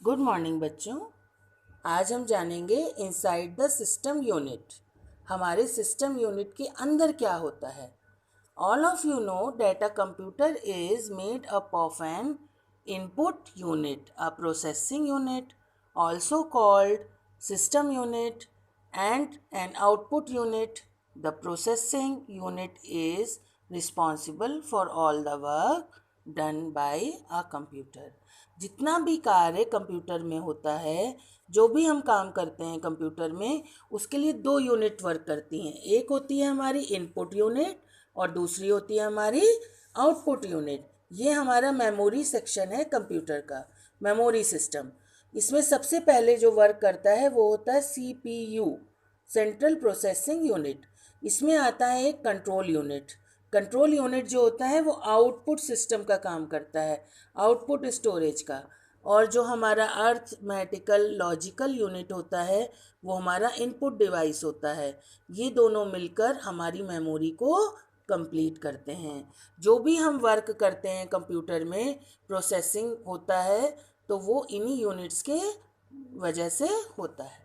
Good morning बच्चों। आज हम जानेंगे इनसाइड द सिस्टम यूनिट। हमारे सिस्टम यूनिट के अंदर क्या होता है। All of you know that a computer is made up of N input unit, a processing unit also called system unit, and an output unit. The processing unit is responsible for all the work done by a computer. जितना भी कार्य computer में होता है, जो भी हम काम करते हैं कंप्यूटर में, उसके लिए दो यूनिट वर्क करती हैं। एक होती है हमारी इनपुट यूनिट और दूसरी होती है हमारी आउटपुट यूनिट। ये हमारा मेमोरी सेक्शन है कंप्यूटर का, मेमोरी सिस्टम। इसमें सबसे पहले जो वर्क करता है वो होता है CPU, सेंट्रल प्रोसेसिंग यूनिट। इसमें आता है एक कंट्रोल यूनिट। कंट्रोल यूनिट जो होता है वो आउटपुट सिस्टम का काम करता है, आउटपुट स्टोरेज का। और जो हमारा अर्थमेटिकल लॉजिकल यूनिट होता है वो हमारा इनपुट डिवाइस होता है। ये दोनों मिलकर हमारी मेमोरी को कंप्लीट करते हैं। जो भी हम वर्क करते हैं कंप्यूटर में, प्रोसेसिंग होता है, तो वो इन्हीं यूनिट्स के वजह से होता है।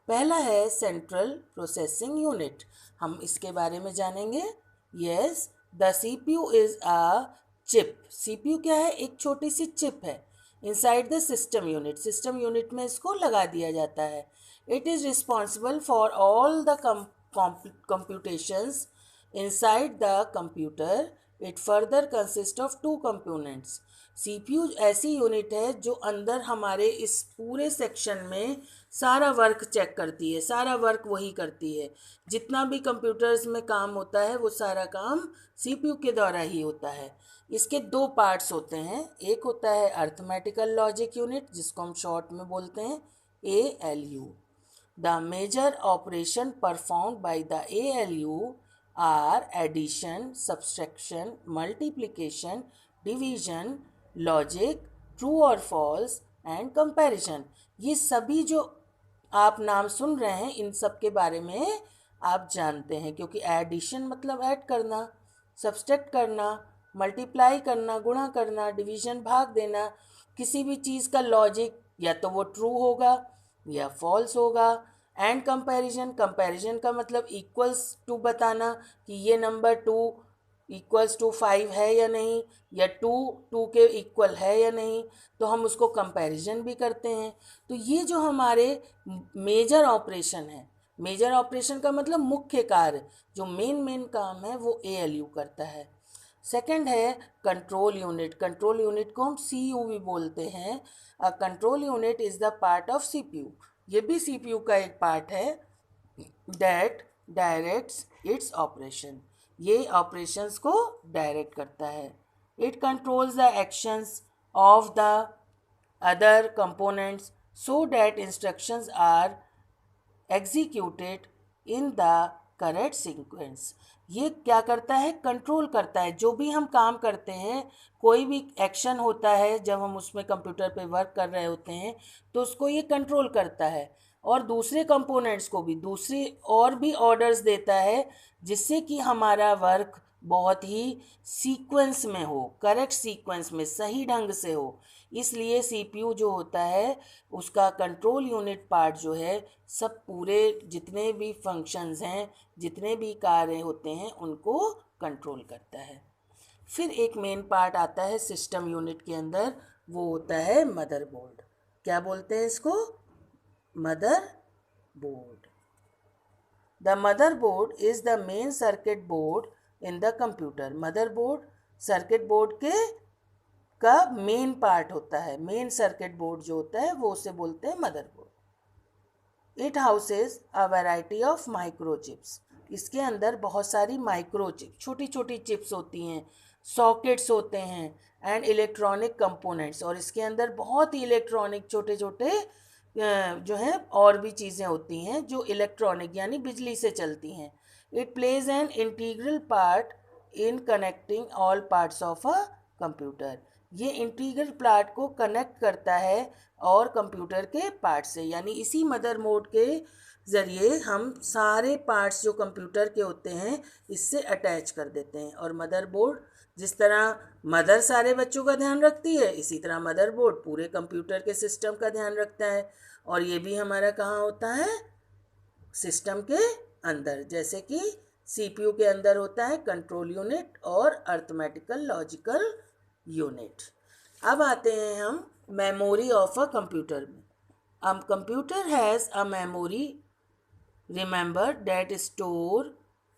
पहला है सेंट्रल प्रोसेसिंग यूनिट। हम इसके बारे में जानेंगे। Yes, the CPU is a chip. CPU क्या है? एक छोटी सी चिप है inside the system unit. System unit में इसको लगा दिया जाता है। It is responsible for all the computations inside the computer. It further consists of two components. CPU ऐसी यूनिट है जो अंदर हमारे इस पूरे सेक्शन में सारा वर्क चेक करती है, सारा वर्क वही करती है। जितना भी कंप्यूटर्स में काम होता है वो सारा काम CPU के द्वारा ही होता है। इसके दो पार्ट्स होते हैं। एक होता है अर्थमेटिकल लॉजिक यूनिट, जिसको हम शॉर्ट में बोलते हैं ALU। The major operation performed by the ALU are addition, subtraction, multiplication, division, logic, true or false and comparison। ये सभी जो आप नाम सुन रहे हैं, इन सब के बारे में आप जानते हैं, क्योंकि एडिशन मतलब ऐड करना, सब्सट्रैक्ट करना, मल्टीप्लाई करना, गुणा करना, डिवीजन भाग देना। किसी भी चीज़ का लॉजिक या तो वो ट्रू होगा या फॉल्स होगा। एंड कंपैरिजन, कंपैरिजन का मतलब इक्वल्स टू बताना कि ये नंबर 2 इक्वल्स टू 5 है या नहीं, या 2 2 के इक्वल है या नहीं, तो हम उसको कंपैरिजन भी करते हैं। तो ये जो हमारे मेजर ऑपरेशन है, मेजर ऑपरेशन का मतलब मुख्य कार्य, जो मेन काम है वो ALU करता है। सेकंड है कंट्रोल यूनिट। कंट्रोल यूनिट को हम CU भी बोलते हैं। A control unit is the part of CPU। ये भी CPU का एक पार्ट है। That directs its operation. ये ऑपरेशंस को डायरेक्ट करता है। It controls the actions of the other components so that instructions are executed in the correct sequence. ये क्या करता है? कंट्रोल करता है। जो भी हम काम करते हैं, कोई भी एक्शन होता है, जब हम उसमें कंप्यूटर पे वर्क कर रहे होते हैं, तो उसको ये कंट्रोल करता है और दूसरे कंपोनेंट्स को भी दूसरी और भी ऑर्डर्स देता है, जिससे कि हमारा वर्क बहुत ही सीक्वेंस में हो, करेक्ट सीक्वेंस में, सही ढंग से हो। इसलिए CPU जो होता है, उसका कंट्रोल यूनिट पार्ट जो है, सब पूरे जितने भी फंक्शंस हैं, जितने भी कार्य होते हैं, उनको कंट्रोल करता है। फिर एक मेन पार्ट आता है सिस्टम यूनिट के अंदर, वो होता है मदरबोर्ड। क्या बोलते हैं इसको? Motherboard. The motherboard is the main circuit board in the computer. Motherboard circuit board के का मेन पार्ट होता है। मेन सर्किट बोर्ड जो होता है वो उसे बोलते हैं motherboard. It houses a variety of microchips. इसके अंदर बहुत सारी माइक्रोचिप, छोटी छोटी चिप्स होती हैं, सॉकेट्स होते हैं, एंड इलेक्ट्रॉनिक कंपोनेंट्स। और इसके अंदर बहुत ही इलेक्ट्रॉनिक छोटे छोटे जो हैं और भी चीज़ें होती हैं जो इलेक्ट्रॉनिक यानी बिजली से चलती हैं। It plays an integral part in connecting all parts of a computer. ये इंटीग्रल पार्ट को कनेक्ट करता है और कंप्यूटर के पार्ट से, यानी इसी मदरबोर्ड के ज़रिए हम सारे पार्ट्स जो कंप्यूटर के होते हैं इससे अटैच कर देते हैं। और मदरबोर्ड जिस तरह मदर सारे बच्चों का ध्यान रखती है, इसी तरह मदरबोर्ड पूरे कंप्यूटर के सिस्टम का ध्यान रखता है। और ये भी हमारा कहाँ होता है? सिस्टम के अंदर, जैसे कि सीपीयू के अंदर होता है कंट्रोल यूनिट और अर्थमेटिकल लॉजिकल यूनिट। अब आते हैं हम मेमोरी ऑफ अ कंप्यूटर में। Computer has a memory remember that store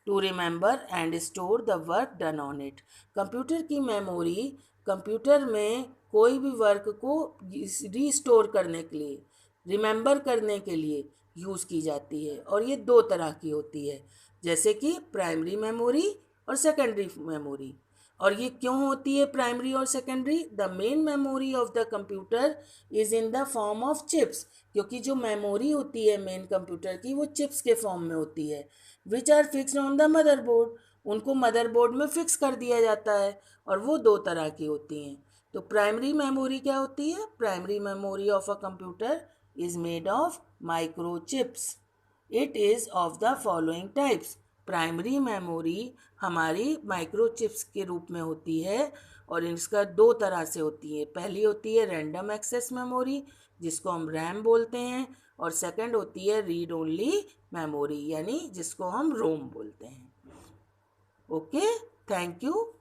to remember and store the work done on it। Computer की मेमोरी कंप्यूटर में कोई भी वर्क को रीस्टोर करने के लिए, रिमेंबर करने के लिए यूज़ की जाती है। और ये दो तरह की होती है, जैसे कि प्राइमरी मेमोरी और सेकेंडरी मेमोरी। और ये क्यों होती है प्राइमरी और secondary? The main memory of the computer is in the form of chips, क्योंकि जो मेमोरी होती है मेन कंप्यूटर की वो चिप्स के फॉर्म में होती है, which are fixed on the motherboard. उनको मदरबोर्ड में फिक्स कर दिया जाता है, और वो दो तरह की होती हैं। तो प्राइमरी मेमोरी क्या होती है? Primary memory of a computer is made of microchips. It is of the following types. Primary memory हमारी माइक्रोचिप्स के रूप में होती है, और इसका दो तरह से होती है। पहली होती है रैंडम एक्सेस मेमोरी, जिसको हम रैम बोलते हैं, और सेकंड होती है रीड ओनली मेमोरी, यानी जिसको हम रोम बोलते हैं। Okay, thank you.